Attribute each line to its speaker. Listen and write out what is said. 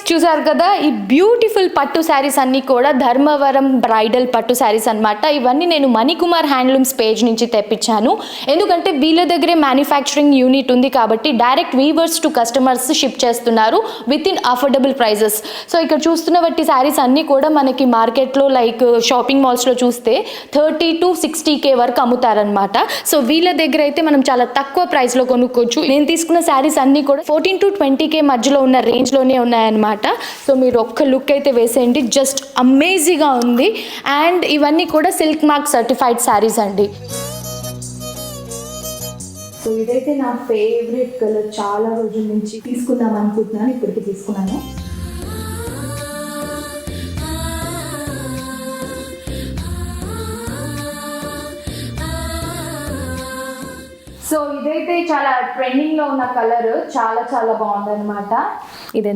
Speaker 1: చూసారు కదా, ఈ బ్యూటిఫుల్ పట్టు శారీస్ అన్నీ కూడా ధర్మవరం బ్రైడల్ పట్టు శారీస్ అనమాట. ఇవన్నీ నేను మణికుమార్ హ్యాండ్లూమ్స్ పేజ్ నుంచి తెప్పించాను. ఎందుకంటే వీళ్ళ దగ్గరే మ్యానుఫ్యాక్చరింగ్ యూనిట్ ఉంది కాబట్టి direct weavers to customers ship చేస్తున్నారు with in affordable prices. So ఇక్కడ చూస్తున్న బట్టి శారీస్ అన్నీ కూడా మనకి మార్కెట్లో లైక్ షాపింగ్ మాల్స్లో చూస్తే 30 to 60K వరకు అమ్ముతారనమాట. సో వీళ్ళ దగ్గర అయితే మనం చాలా తక్కువ ప్రైస్లో కొనుక్కోవచ్చు. నేను తీసుకున్న శారీస్ అన్నీ కూడా 14 to 20K మధ్యలో ఉన్న రేంజ్లోనే ఉన్నాయన్నమాట. సో మీరు ఒక్క లుక్ అయితే వేసేయండి, జస్ట్ అమేజింగ్గా ఉంది. అండ్ ఇవన్నీ కూడా సిల్క్ మార్క్ సర్టిఫైడ్ శారీస్ అండి. సో ఇదైతే నా ఫేవరెట్ కలర్, చాలా రోజుల నుంచి తీసుకుందాం అనుకుంటున్నాను, ఇప్పటికి తీసుకున్నాను. సో ఇదైతే చాలా ట్రెండింగ్లో ఉన్న కలర్, చాలా చాలా బాగుందన్నమాట. ఇది